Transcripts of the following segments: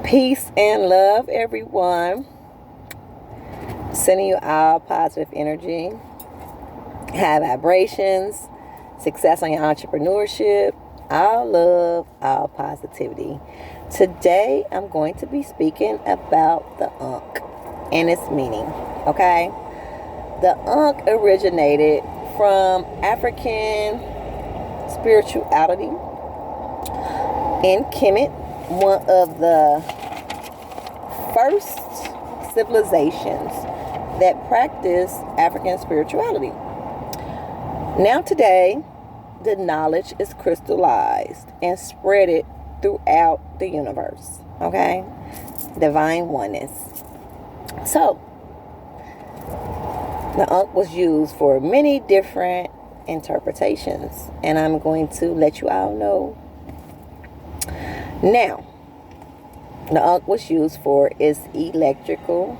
Peace and love, everyone. Sending you all positive energy, high vibrations, success on your entrepreneurship, all love, all positivity. Today, I'm going to be speaking about the Ankh and its meaning. Okay? The Ankh originated from African spirituality in Kemet, one of the first civilizations that practiced African spirituality. Now today, the knowledge is crystallized and spread it throughout the universe. Okay? Divine oneness. So, the Ankh was used for many different interpretations, and I'm going to let you all know. Now, the Ankh was used for its electrical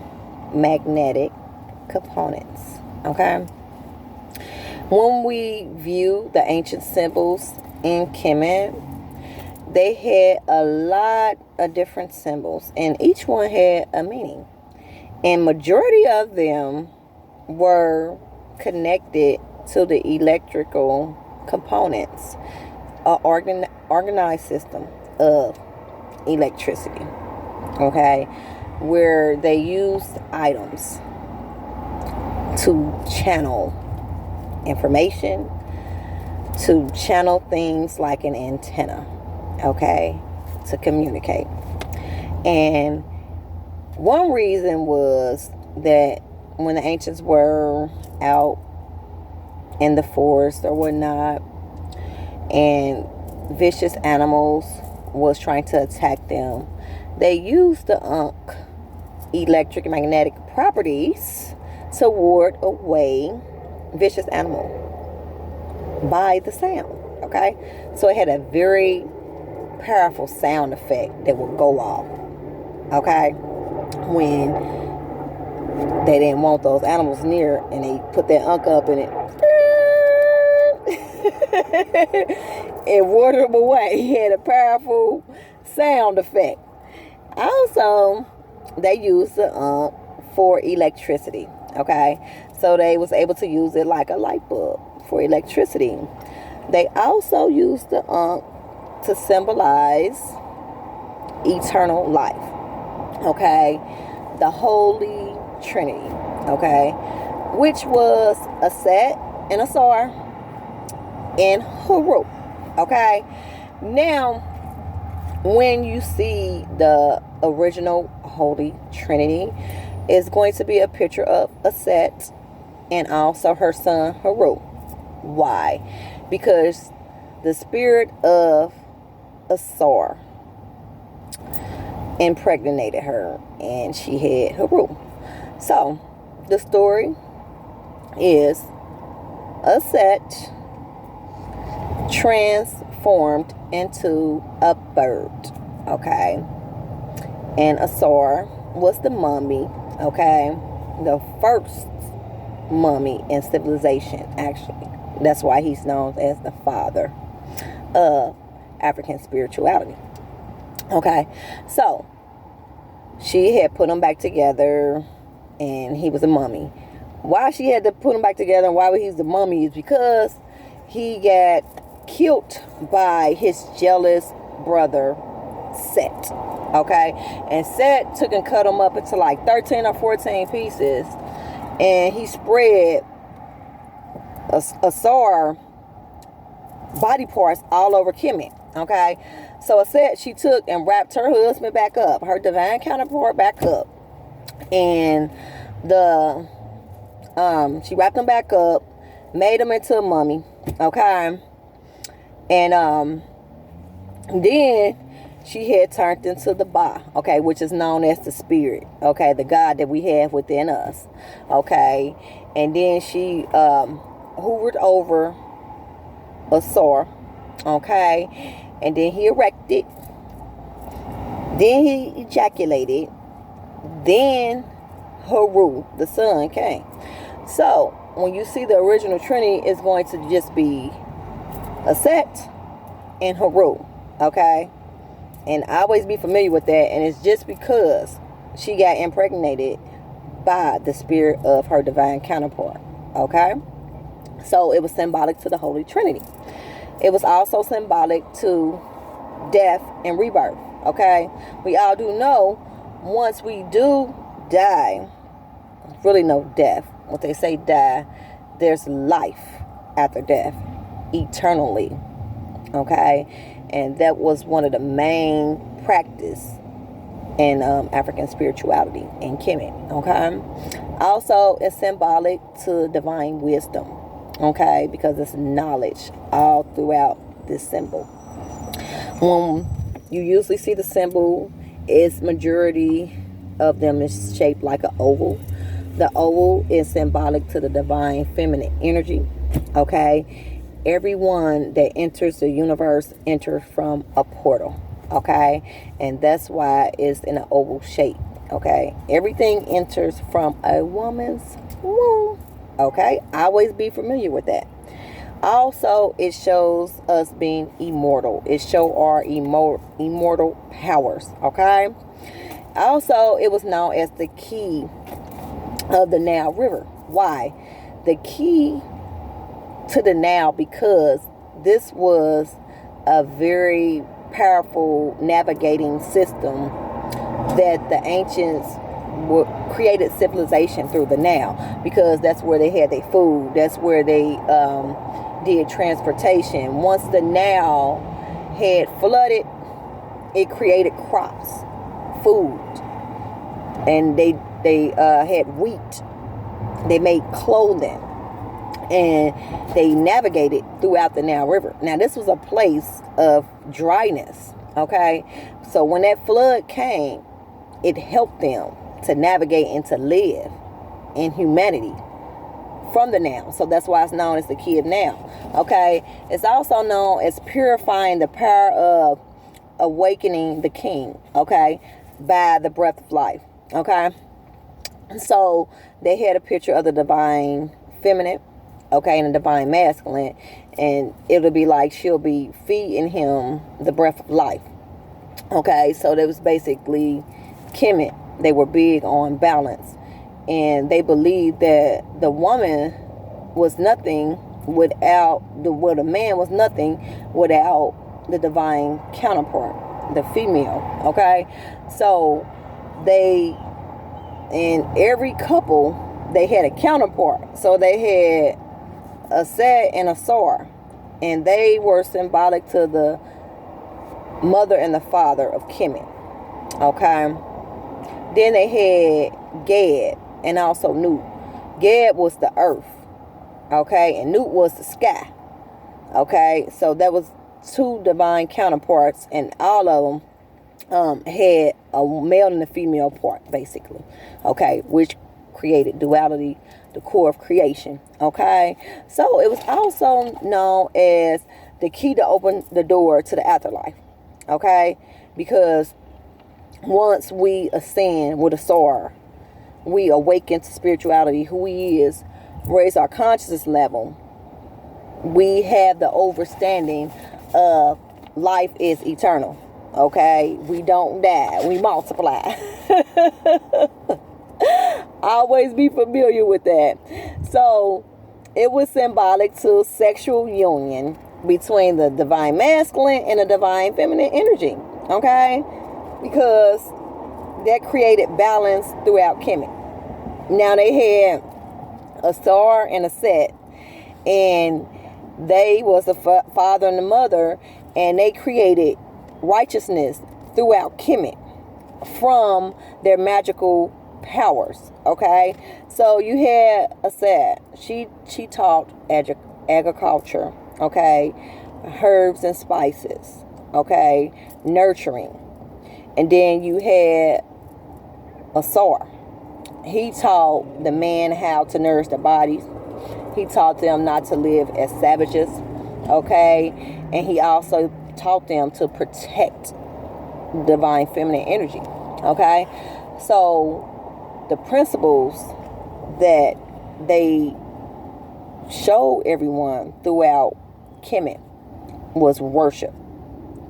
magnetic components. Okay? When we view the ancient symbols in Kemet, they had a lot of different symbols, and each one had a meaning. And majority of them were connected to the electrical components, an organized system of electricity. Okay? Where they used items to channel information, to channel things like an antenna, okay, to communicate. And one reason was that when the ancients were out in the forest or whatnot, and vicious animals was trying to attack them, they used the Ankh electric and magnetic properties to ward away vicious animal by the sound. Okay, so it had a very powerful sound effect that would go off. Okay, when they didn't want those animals near, and they put that Ankh up in it, it warded them away. It had a powerful sound effect. Also, they used the Ankh for electricity. Okay, so they was able to use it like a light bulb for electricity. They also used the Ankh to symbolize eternal life. Okay, the Holy Trinity. Okay, which was a Set and a Sar and Haru. Okay, now when you see the original Holy Trinity, it's going to be a picture of a Set and also her son Haru. Why? Because the spirit of Asar impregnated her and she had Haru. So the story is a Set transformed into a bird. Okay, and Asar was the mummy. Okay, the first mummy in civilization, actually. That's why he's known as the father of African spirituality. Okay, so she had put him back together, and he was a mummy. Why she had to put him back together and why he's the mummy is because he got killed by his jealous brother Set. Okay, and Set took and cut him up into like 13 or 14 pieces, and he spread Asar body parts all over Kemet. Okay, so Set, she took and wrapped her husband back up, her divine counterpart back up, and she wrapped him back up, made him into a mummy. Okay, and then she had turned into the Ba, okay, which is known as the spirit, okay, the God that we have within us, okay, and then she hoovered over Asar, okay, and then he erected, then he ejaculated, then Haru, the son, came. So when you see the original Trinity, it's going to just be a Set and Haru, okay? And always be familiar with that. And it's just because she got impregnated by the spirit of her divine counterpart. Okay? So it was symbolic to the Holy Trinity. It was also symbolic to death and rebirth. Okay? We all do know once we do die, really no death. What they say die, there's life after death, eternally. Okay? And that was one of the main practice in African spirituality and Kemet. Okay? Also, it's symbolic to divine wisdom. Okay? Because it's knowledge all throughout this symbol. When you usually see the symbol, its majority of them is shaped like an oval. The oval is symbolic to the divine feminine energy. Okay? Everyone that enters the universe enters from a portal. Okay? And that's why it's in an oval shape. Okay? Everything enters from a woman's womb. Okay? Always be familiar with that. Also, it shows us being immortal. It shows our immortal powers. Okay? Also, it was known as the key of the Nile River. Why? The key to the Nile, because this was a very powerful navigating system that the ancients created civilization through the Nile, because that's where they had their food. That's where they did transportation. Once the Nile had flooded, it created crops, food, and they had wheat. They made clothing, and they navigated throughout the Nile River. Now, this was a place of dryness. Okay, so when that flood came, it helped them to navigate and to live in humanity from the Nile. So that's why it's known as the key of Nile. Okay, it's also known as purifying the power of awakening the king. Okay, by the breath of life. Okay, so they had a picture of the divine feminine, okay, and the divine masculine, and it'll be like she'll be feeding him the breath of life. Okay, so that was basically Kemet. They were big on balance, and they believed that the woman was nothing without the man was nothing without the divine counterpart, the female. Okay, so they, in every couple, they had a counterpart. So they had a Set and a Sar, and they were symbolic to the mother and the father of Kemet. Okay, then they had Gad and also Nut. Gad was the earth, okay, and Nut was the sky. Okay, so that was two divine counterparts, and all of them had a male and a female part, basically. Okay, which created duality, the core of creation. Okay, so it was also known as the key to open the door to the afterlife. Okay, because once we ascend with a Sar, we awaken to spirituality, who he is, raise our consciousness level. We have the understanding of life is eternal. Okay, we don't die, we multiply. Always be familiar with that. So it was symbolic to sexual union between the divine masculine and the divine feminine energy. Okay, because that created balance throughout Kemet. Now they had a Sar and a Set, and they was the father and the mother, and they created righteousness throughout Kemet from their magical powers. Okay, so you had a Set. She taught agriculture. Okay, herbs and spices. Okay, nurturing. And then you had a Sar. He taught the man how to nourish the bodies. He taught them not to live as savages. Okay, and he also taught them to protect divine feminine energy. Okay, so the principles that they showed everyone throughout Kemet was worship.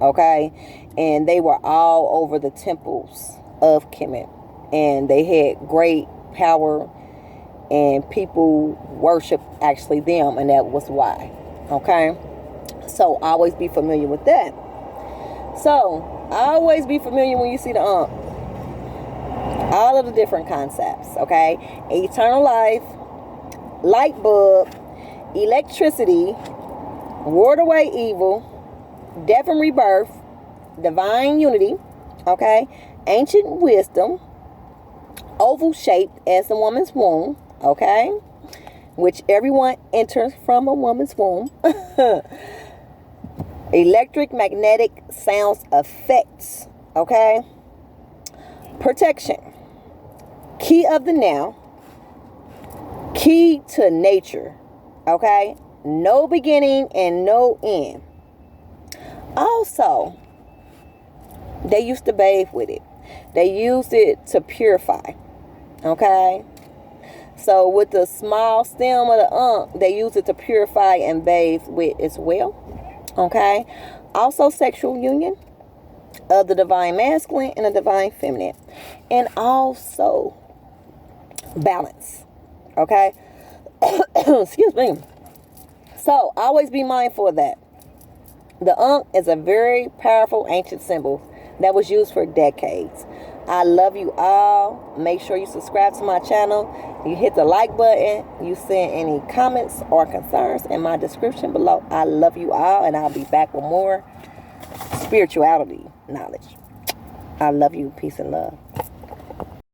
Okay, And they were all over the temples of Kemet. And they had great power, and people worship actually them, and that was why. Okay, so always be familiar with that. So always be familiar when you see the all of the different concepts. Okay, eternal life, light bulb, electricity, ward away evil, death and rebirth, divine unity. Okay, ancient wisdom, oval shaped as a woman's womb. Okay, which everyone enters from a woman's womb. Electric, magnetic, sounds, effects. Okay, protection, key of the now, key to nature. Okay, no beginning and no end. Also, they used to bathe with it. They used it to purify. Okay, so with the small stem of the they use it to purify and bathe with as well. Okay, also sexual union of the divine masculine and the divine feminine, and also balance. Okay, excuse me. So always be mindful of that. The Ankh is a very powerful ancient symbol that was used for decades. I love you all. Make sure you subscribe to my channel. You hit the like button. You send any comments or concerns in my description below. I love you all, and I'll be back with more spirituality knowledge. I love you. Peace and love.